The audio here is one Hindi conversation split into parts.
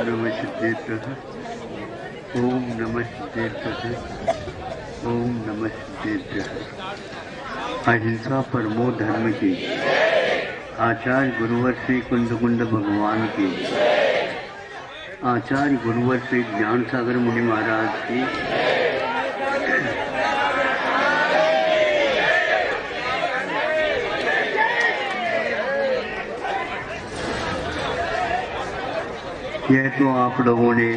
नमस्तेभ्यः। ओम नमस्तेभ्यः। ओम नमस्तेभ्यः। अहिंसा परमो धर्म की, आचार्य गुरुवर श्री कुंद भगवान की, आचार्य गुरुवर श्री ज्ञान सागर मुनि महाराज की, यह तो आप लोगों ने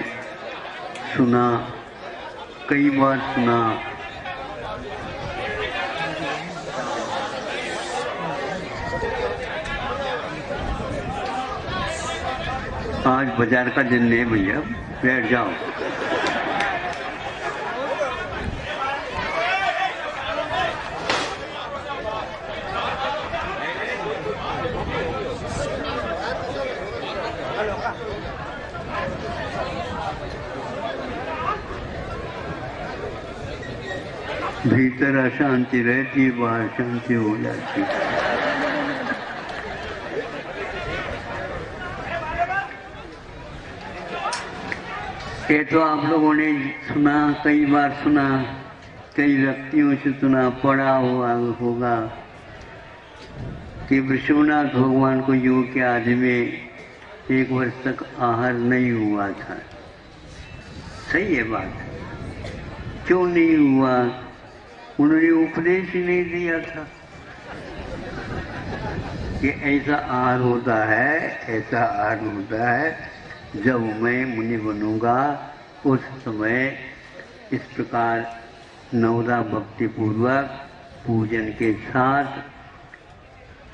सुना, कई बार सुना। आज बाजार का दिन नहीं भैया, बैठ जाओ। भीतर अशांति रहती, बाहर शांति हो जाती। ये तो आप लोगों ने सुना, कई बार सुना, कई व्यक्तियों से सुना, पढ़ा हुआ होगा कि विश्वनाथ भगवान को योग के आदि में 1 वर्ष तक आहार नहीं हुआ था। सही है बात? क्यों नहीं हुआ? उन्होंने उपदेश ही नहीं दिया था कि ऐसा आहार होता है, ऐसा आहार होता है। जब मैं मुनि बनूंगा उस समय इस प्रकार नवदा भक्ति पूर्वक पूजन के साथ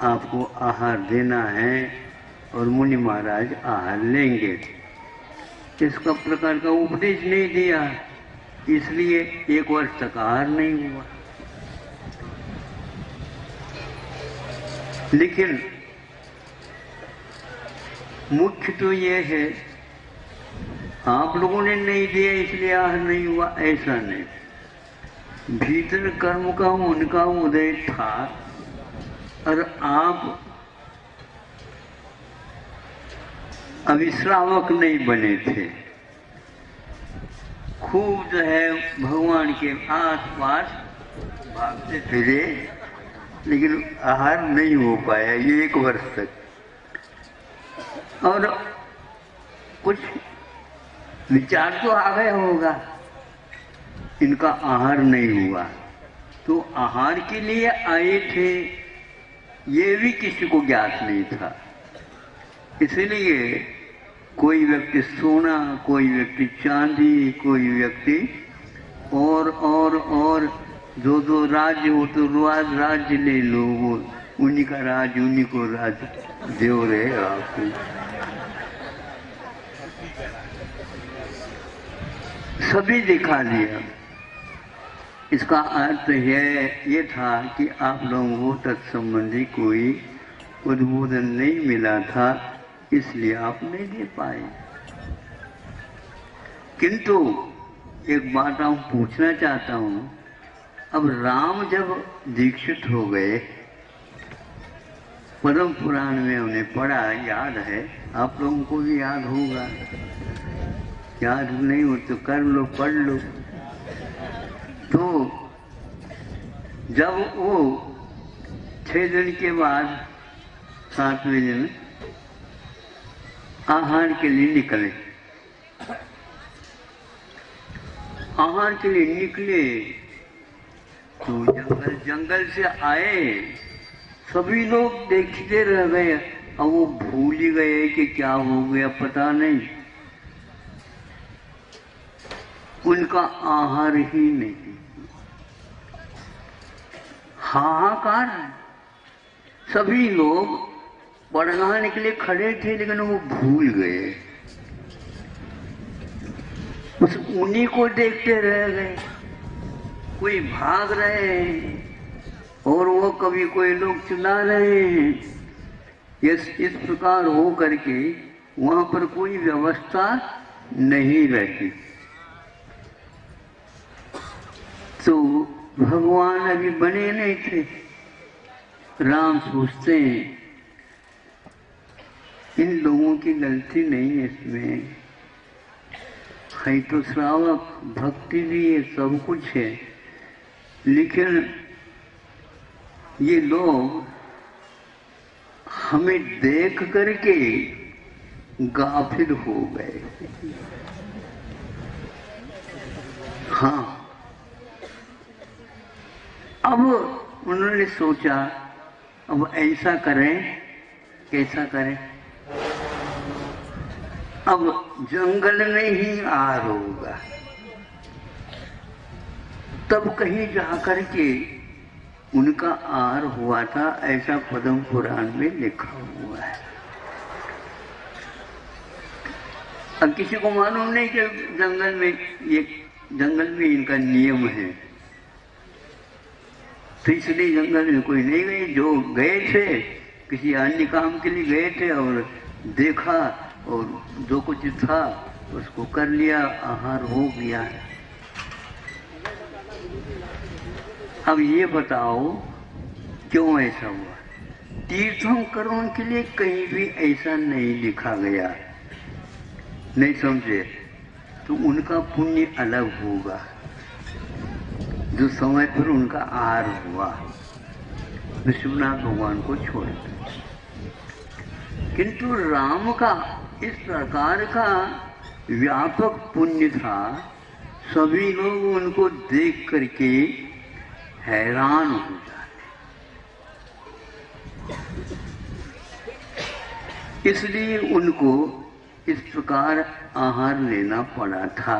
आपको आहार देना है और मुनि महाराज आहार लेंगे। इसका प्रकार का उपदेश नहीं दिया, इसलिए 1 वर्ष तक आहार नहीं हुआ। लेकिन मुख्य तो ये है, आप लोगों ने नहीं दिया इसलिए आहार नहीं हुआ, ऐसा नहीं। भीतर कर्म का उनका उदय था और आप अविश्रावक नहीं बने थे। खूब जो है भगवान के आस पास भागते फिरे, लेकिन आहार नहीं हो पाया ये 1 वर्ष तक। और कुछ विचार तो आ गया होगा, इनका आहार नहीं हुआ, तो आहार के लिए आए थे ये भी किसी को ज्ञात नहीं था। इसलिए कोई व्यक्ति सोना, कोई व्यक्ति चांदी, कोई व्यक्ति और जो राज्य हो तो राज्य ले लो, वो उन्हीं का राज, उन्हीं को राज देव रहे आपको। सभी दिखा दिया। इसका अर्थ ये था कि आप लोगों को तत्संबंधी कोई उद्बोधन नहीं मिला था, इसलिए आप नहीं दे पाए। किंतु एक बात आप पूछना चाहता हूँ, अब राम जब दीक्षित हो गए, पद्म पुराण में उन्हें पढ़ा, याद है, आप लोगों को भी याद होगा। याद नहीं हो तो कर लो, पढ़ लो। तो जब वो 6 दिन के बाद 7वें दिन आहार के लिए निकले, आहार के लिए निकले तो जंगल से आए, सभी लोग देखते रह गए। अब वो भूल ही गए कि क्या हो गया, पता नहीं। उनका आहार ही नहीं, हाहाकार। सभी लोग पढ़ाने के लिए खड़े थे, लेकिन वो भूल गए, बस उन्हीं को देखते रह गए। कोई भाग रहे हैं और वो कभी कोई लोग चिल्ला रहे हैं। इस प्रकार हो करके वहां पर कोई व्यवस्था नहीं रहती। तो भगवान अभी बने नहीं थे। राम सोचते हैं इन लोगों की गलती नहीं है इसमें, है तो श्रावक, भक्ति भी है, सब कुछ है, लेकिन ये लोग हमें देख करके गाफिल हो गए। हाँ, अब उन्होंने सोचा अब ऐसा करें, कैसा करें, अब जंगल में ही आर होगा। तब कहीं जाकर के उनका आर हुआ था, ऐसा पद्म पुराण में लिखा हुआ है। अब किसी को मालूम नहीं कि जंगल में इनका नियम है, तो इसलिए जंगल में कोई नहीं गए। जो गए थे किसी अन्य काम के लिए गए थे और देखा और जो कुछ था उसको कर लिया, आहार हो गया। अब ये बताओ क्यों ऐसा हुआ? तीर्थंकरों के लिए कहीं भी ऐसा नहीं लिखा गया, नहीं समझे तो उनका पुण्य अलग होगा जो समय पर उनका आहार हुआ विश्वनाथ भगवान को छोड़। किंतु राम का इस प्रकार का व्यापक पुण्य था, सभी लोग उनको देख करके हैरान हो जाते। इसलिए उनको इस प्रकार आहार लेना पड़ा था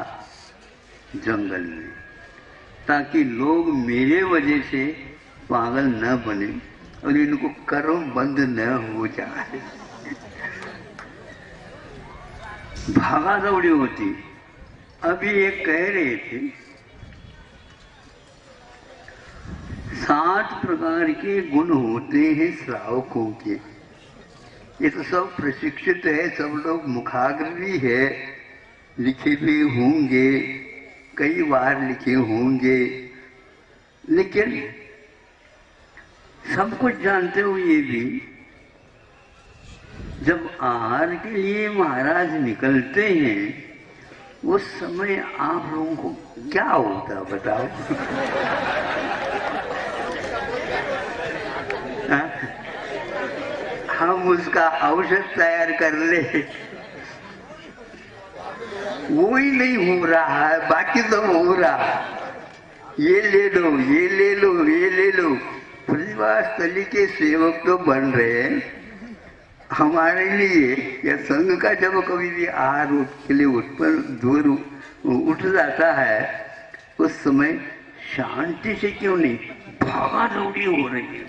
जंगल में, ताकि लोग मेरे वजह से पागल न बने और इनको कर्म बंद न हो जाए। भागा दौड़ी होती। अभी एक कह रहे थे 7 प्रकार के गुण होते हैं श्रावकों के। ये तो सब प्रशिक्षित है, सब लोग मुखाग्र भी है, लिखे भी होंगे, कई बार लिखे होंगे, लेकिन सब कुछ जानते हुए भी जब आहार के लिए महाराज निकलते हैं उस समय आप लोगों को क्या होता बताओ? हम उसका औषध तैयार कर ले, वो ही नहीं हो रहा है, बाकी तो हो रहा है। ये ले लो, ये ले लो, ये ले लो। ब्रजवासस्थली के सेवक तो बन रहे हैं हमारे लिए। या संघ का जब कभी भी आहार के लिए उत्पन्न दूर उठ जाता है उस समय शांति से क्यों नहीं भागा दौड़ी हो रही है।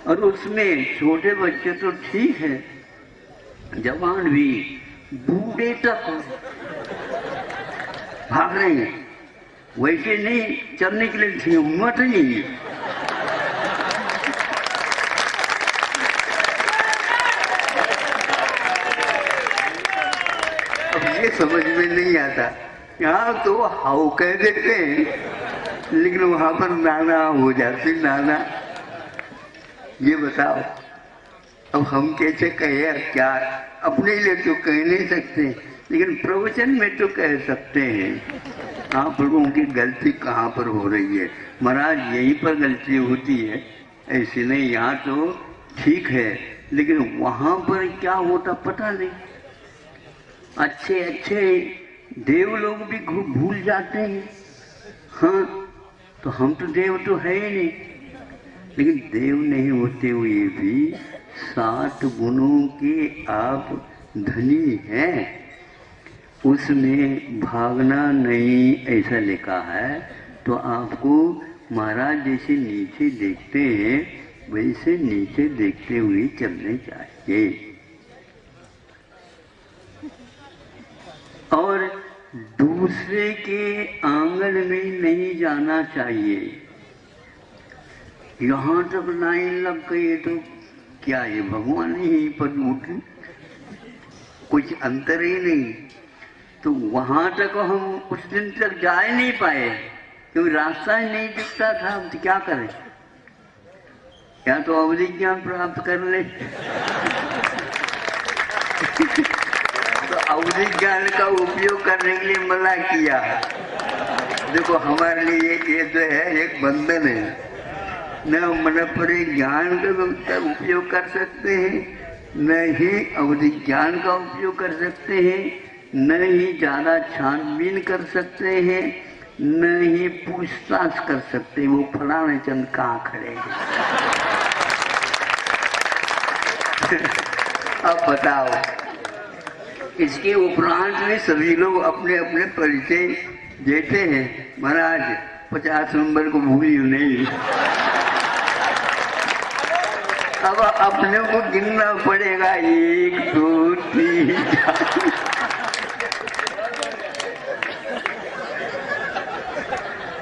और उसमें छोटे बच्चे तो ठीक है, जवान भी, बूढ़े तक भाग रहे हैं। वैसे नहीं चलने के लिए हिम्मत नहीं है। अब ये समझ में नहीं आता। यहाँ तो हाउ कह देते हैं, लेकिन वहां पर नाना हो जाती। नाना ये बताओ, अब हम कैसे कहे? क्या अपने लिए तो कह नहीं सकते, लेकिन प्रवचन में तो कह सकते हैं। आप लोगों की गलती कहाँ पर हो रही है? महाराज यहीं पर गलती होती है, ऐसे नहीं। यहाँ तो ठीक है, लेकिन वहाँ पर क्या होता पता नहीं। अच्छे अच्छे देव लोग भी भूल जाते हैं। हाँ, तो हम तो देव तो है ही नहीं, लेकिन देव नहीं होते हुए भी 7 गुणों के आप धनी हैं, उसमें भागना नहीं ऐसा लिखा है। तो आपको महाराज जैसे नीचे देखते हैं वैसे नीचे देखते हुए चलने चाहिए। और दूसरे के आंगन में नहीं जाना चाहिए। यहाँ तक लाइन लग गई तो क्या है, भगवान ही पर उठ, कुछ अंतर ही नहीं। तो वहां तक हम कुछ दिन तक जा ही नहीं पाए क्योंकि रास्ता ही नहीं दिखता था। तो क्या करें? या तो अवधि ज्ञान प्राप्त कर ले तो अवधि ज्ञान का उपयोग करने के लिए मना किया। देखो हमारे लिए ये जो है एक बंधन है, न मन पर ज्ञान का उपयोग कर सकते हैं, न ही अवधि ज्ञान का उपयोग कर सकते हैं, न ही ज्यादा छानबीन कर सकते हैं, न ही पूछताछ कर सकते। वो फलाने चंद कहाँ खड़े हैं। अब बताओ, इसके उपरांत में सभी लोग अपने अपने परिचय देते हैं। महाराज 50 नंबर को भूलियो नहीं। अब अपने को गिनना पड़ेगा, 1 2 3 4।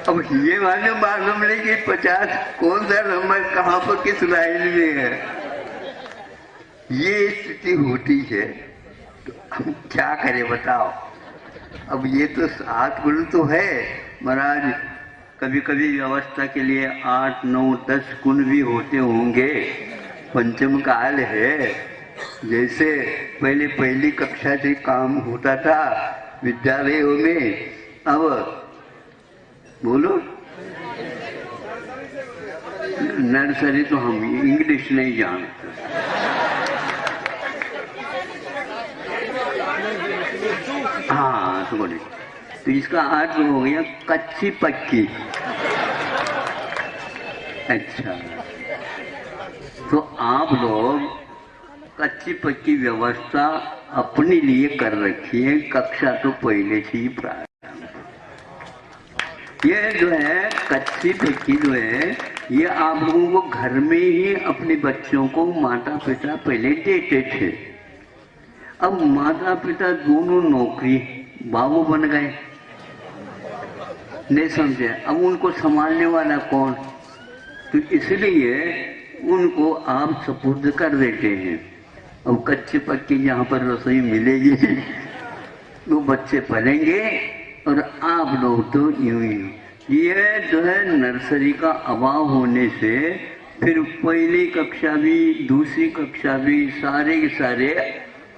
अब ये मालूम नहीं कि 50 कौन सा नंबर कहाँ पर किस लाइन में है। ये स्थिति होती है तो हम क्या करें बताओ। अब ये तो 7 गुण तो है महाराज, कभी कभी व्यवस्था के लिए 8 9 10 गुण भी होते होंगे। पंचम काल है, जैसे पहले पहली कक्षा से काम होता था विद्यालयों में। अब बोलो, नर्सरी तो हम इंग्लिश नहीं जानते। हाँ तो बोले, तो इसका अर्थ हो गया कच्ची पक्की। अच्छा, तो आप लोग कच्ची पक्की व्यवस्था अपने लिए कर रखी है, कक्षा तो पहले से ही प्रारंभ। ये जो है कच्ची पक्की जो है, ये आप लोगों को घर में ही अपने बच्चों को माता पिता पहले देते थे। अब माता पिता दोनों नौकरी बाबू बन गए, नहीं समझे। अब उनको संभालने वाला कौन, तो इसलिए उनको आप सुपुर्द कर देते हैं। अब कच्चे पक्के जहाँ पर रसोई मिलेगी वो बच्चे पढ़ेंगे और आप लोग तो यूं ही। ये जो है नर्सरी का अभाव होने से फिर पहली कक्षा भी दूसरी कक्षा भी सारे के सारे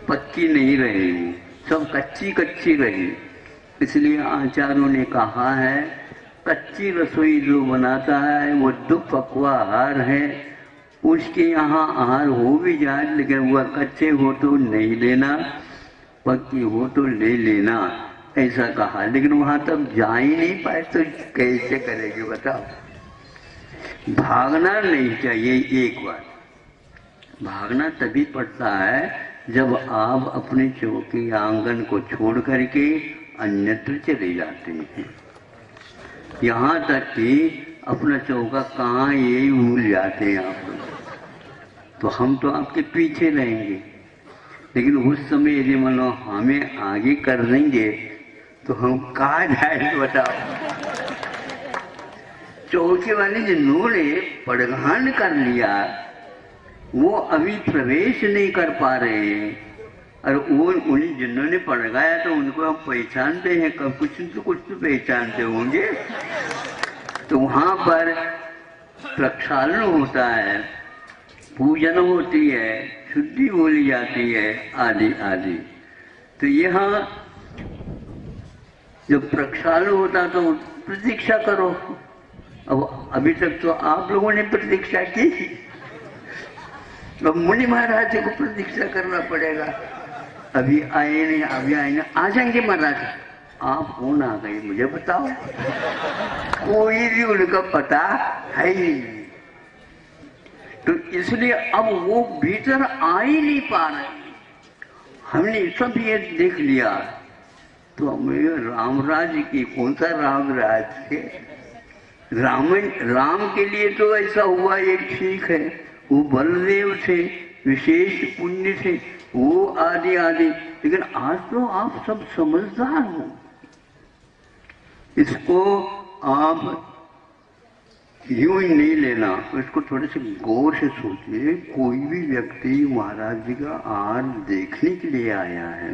पक्की नहीं रहेगी, सब कच्ची कच्ची रही। इसलिए आचार्यों ने कहा है कच्ची रसोई जो बनाता है वो दुपक्वा आहार है। उसके यहाँ आहार हो भी जाए लेकिन वह कच्चे हो तो नहीं लेना, पक्की हो तो ले लेना, ऐसा कहा। लेकिन वहां तक जा ही नहीं पाए तो कैसे करेंगे बताओ। भागना नहीं चाहिए। एक बार भागना तभी पड़ता है जब आप अपने चौकी आंगन को छोड़ करके अन्यत्र चले जाते हैं। यहाँ तक कि अपना चौका कहाँ यही भूल जाते हैं आप लोग। तो हम तो आपके पीछे रहेंगे, लेकिन उस समय यदि मानो हमें आगे कर देंगे तो हम कहाँ जाएंगे बताओ। चौके वाले जिन्होंने पड़घान कर लिया वो अभी प्रवेश नहीं कर पा रहे हैं, और वो उन्हीं जिन्होंने पड़गाया तो उनको हम पहचानते हैं, कब कुछ तो पहचानते होंगे। तो वहां पर प्रक्षालन होता है, पूजन होती है, शुद्धि बोली जाती है, आदि आदि। तो यहाँ जब प्रक्षालन होता तो प्रतीक्षा करो। अब अभी तक तो आप लोगों ने प्रतीक्षा की, अब मुनि महाराज को प्रतीक्षा करना पड़ेगा। अभी आए नहीं, अभी आए नहीं, आ जाएंगे महाराज। आप कौन आ गए मुझे बताओ। कोई भी उनका पता है ही नहीं। तो इसलिए अब वो भीतर आ ही नहीं पा रहे। हमने सब ये देख लिया तो हमें रामराज की कौन सा रामराज थे। राम के लिए तो ऐसा हुआ ये ठीक है, वो बलदेव थे, विशेष पुण्य थे, वो आदि आदि। लेकिन आज तो आप सब समझदार हो, इसको आप यूं ही नहीं लेना, इसको थोड़े से गौर से सोचिए। कोई भी व्यक्ति महाराज जी का आहार देखने के लिए आया है,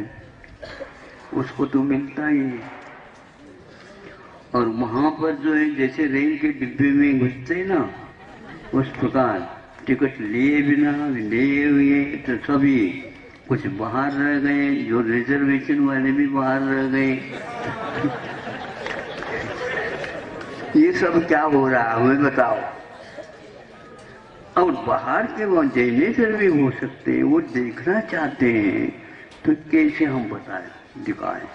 उसको तो मिलता ही नहीं। और वहां पर जो है जैसे रेल के डिब्बे में घुसते ना, उस प्रकार टिकट लिए बिना ले हुए तो सभी कुछ बाहर रह गए, जो रिजर्वेशन वाले भी बाहर रह गए। ये सब क्या हो रहा है हमें बताओ। और बाहर के वो डेनेटर भी हो सकते हैं, वो देखना चाहते हैं, तो कैसे हम बताएं दिखाएं।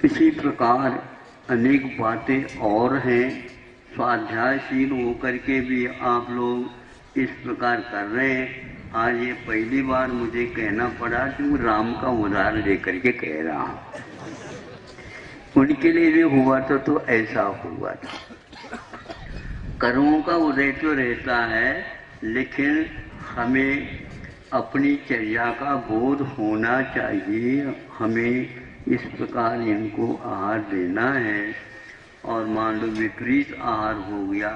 इसी प्रकार अनेक बातें और हैं। स्वाध्यायशील होकर के भी आप लोग इस प्रकार कर रहे हैं। आज ये पहली बार मुझे कहना पड़ा कि मैं राम का उदाहरण लेकर के कह रहा हूँ। उनके लिए भी हुआ था तो ऐसा हुआ था। कर्मों का उदय तो रहता है, लेकिन हमें अपनी चर्या का बोध होना चाहिए। हमें इस प्रकार इनको आहार देना है। और मान लो विपरीत आहार हो गया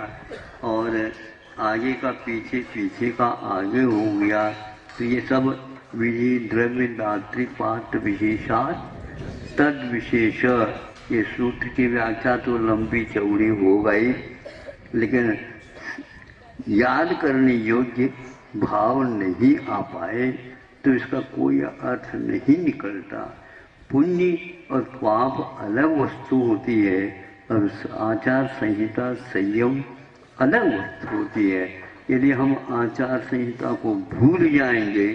और आगे का पीछे, पीछे का आगे हो गया, तो ये सब विधि द्रव्य दात्री पात्र विशेषात तद विशेष। ये सूत्र की व्याख्या तो लंबी चौड़ी हो गई, लेकिन याद करने योग्य भाव नहीं आ पाए तो इसका कोई अर्थ नहीं निकलता। पुण्य और पाप अलग वस्तु होती है और आचार संहिता संयम अलग वस्तु होती है। यदि हम आचार संहिता को भूल जाएंगे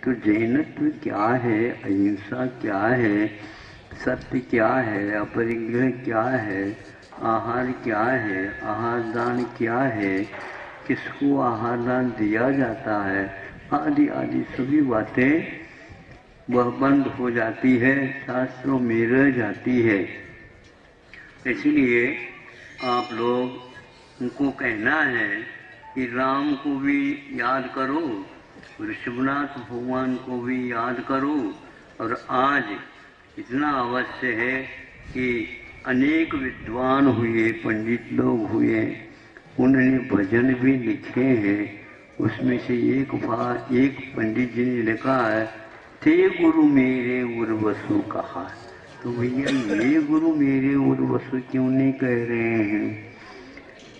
तो जैनत्व क्या है, अहिंसा क्या है, सत्य क्या है, अपरिग्रह क्या है, आहार क्या है, आहार दान क्या है, किसको आहार दान दिया जाता है, आदि आदि सभी बातें वह बंद हो जाती है, शास्त्रों में रह जाती है। इसलिए आप लोग उनको कहना है कि राम को भी याद करो, ऋषभनाथ भगवान को भी याद करो। और आज इतना अवश्य है कि अनेक विद्वान हुए, पंडित लोग हुए, उन्होंने भजन भी लिखे हैं। उसमें से एक पंडित जी ने लिखा है, थे गुरु मेरे उर्वसु कहा। तो भैया ये गुरु मेरे उर्वसु क्यों नहीं कह रहे हैं?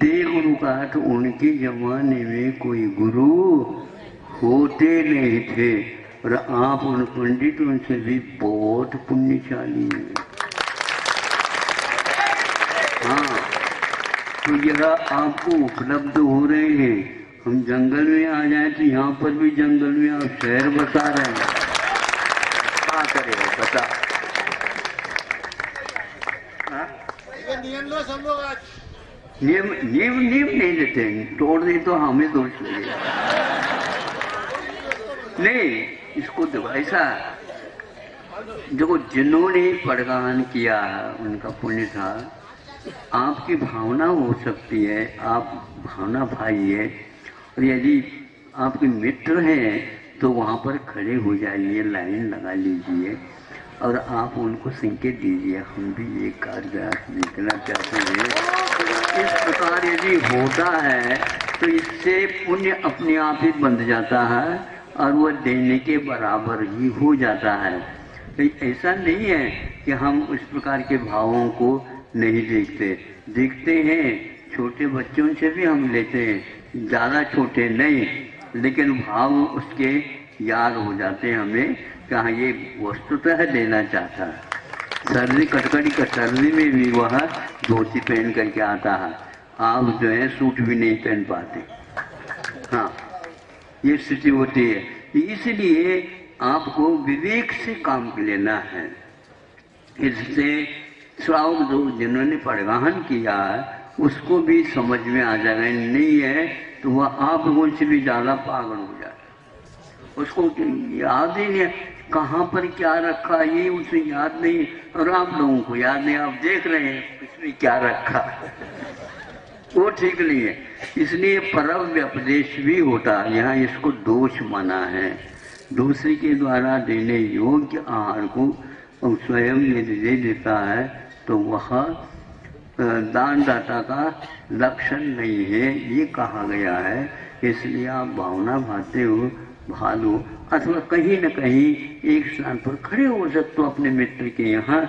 ते गुरु कहा तो उनके जमाने में कोई गुरु होते नहीं थे, और आप उन पंडितों से भी बहुत पुण्यशाली हैं। हाँ, तो जरा आपको उपलब्ध हो रहे हैं। हम जंगल में आ जाए तो यहाँ पर भी जंगल में आप शहर बसा रहे हैं। क्या करेगा बता? नियम नहीं देते, तोड़ दे तो हमें दोष लगेगा। नहीं, इसको देखो ऐसा, देखो जिन्होंने पड़गान किया उनका पुण्य था। आपकी भावना हो सकती है, आप भावना भाई है, और यदि आपके मित्र हैं तो वहाँ पर खड़े हो जाइए, लाइन लगा लीजिए और आप उनको संकेत दीजिए, हम भी एक कार्य देखना चाहते हैं। इस प्रकार यदि होता है तो इससे पुण्य अपने आप ही बंध जाता है और वह देने के बराबर ही हो जाता है। तो ऐसा नहीं है कि हम उस प्रकार के भावों को नहीं देखते हैं। छोटे बच्चों से भी हम लेते हैं, ज़्यादा छोटे नहीं, लेकिन भाव उसके याद हो जाते हैं हमें कि हाँ ये वस्तुतः देना चाहता है। सर्दी कटकटी का सर्दी में भी वह धोती पहन करके आता है, आप जो है सूट भी नहीं पहन पाते। हाँ, ये स्थिति होती है। इसलिए आपको विवेक से काम लेना है। इससे श्रावक जो जिन्होंने पड़गाहन किया उसको भी समझ में आ जाएगा, नहीं है तो वह आप लोगों से भी ज़्यादा पागल हो जाए। उसको याद ही नहीं कहाँ पर क्या रखा, ये उसे याद नहीं, और आप लोगों को याद नहीं, आप देख रहे हैं इसमें क्या रखा, वो ठीक नहीं है। इसलिए परम व्यपदेश भी होता है, यहाँ इसको दोष माना है। दूसरे के द्वारा देने योग्य आहार को स्वयं यदि दे देता है तो वह दानदाता का लक्षण नहीं है, ये कहा गया है। इसलिए आप भावना भालो अथवा कहीं न कहीं एक स्थान पर खड़े हो सकते हो अपने मित्र के यहाँ,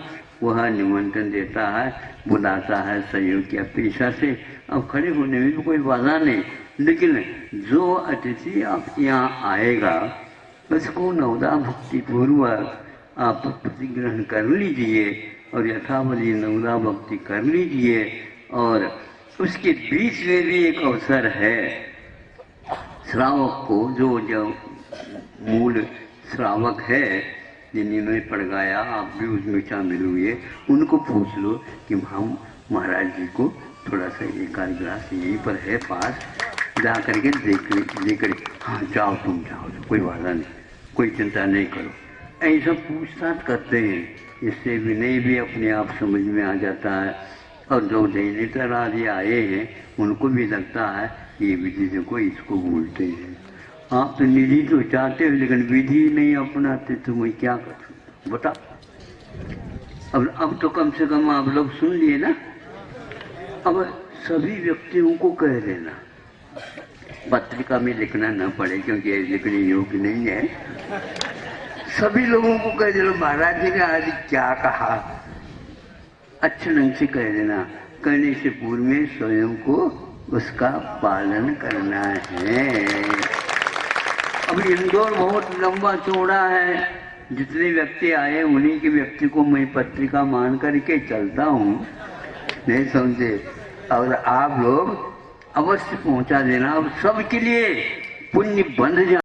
वह निमंत्रण देता है, बुलाता है सहयोग की अपेक्षा से। अब खड़े होने में भी कोई बाधा नहीं, लेकिन जो अतिथि आपके यहाँ आएगा उसको नवदा भक्ति पूर्वक आप प्रतिग्रहण कर लीजिए और यथावधि नवदा भक्ति कर लीजिए। और उसके बीच में भी एक अवसर है श्रावक को, जो मूल श्रावक है जिन्होंने पढ़ गाया, आप भी उसमें शामिल हुए, उनको पूछ लो कि हम महाराज जी को थोड़ा सा एक आध ग्लास यहीं पर है पास, जा करके लेकर हाँ जाओ, तुम जाओ, कोई वादा नहीं, कोई चिंता नहीं करो। ऐसा पूछताछ करते हैं, इससे विनय भी अपने आप समझ में आ जाता है। और जो जैनेतर आदि आए हैं उनको भी लगता है ये विधि से कोई इसको भूलते हैं। आप तो निधि तो चाहते हो लेकिन विधि नहीं अपनाते, तो मैं क्या कर सकता बता। अब तो कम से कम आप लोग सुन लिए ना। अब सभी व्यक्तियों को कह देना, पत्रिका में लिखना न पड़े क्योंकि लिखने योग्य नहीं है। सभी लोगों को कह देना महाराज जी ने आज क्या कहा, अच्छे ढंग से कह देना। कहने से पूर्व में स्वयं को उसका पालन करना है। अब इंदौर बहुत लंबा चौड़ा है, जितने व्यक्ति आए उन्हीं के व्यक्ति को मैं पत्रिका मान करके चलता हूँ, नहीं समझे। और आप लोग अवश्य पहुंचा देना। अब सबके लिए पुण्य बंध जा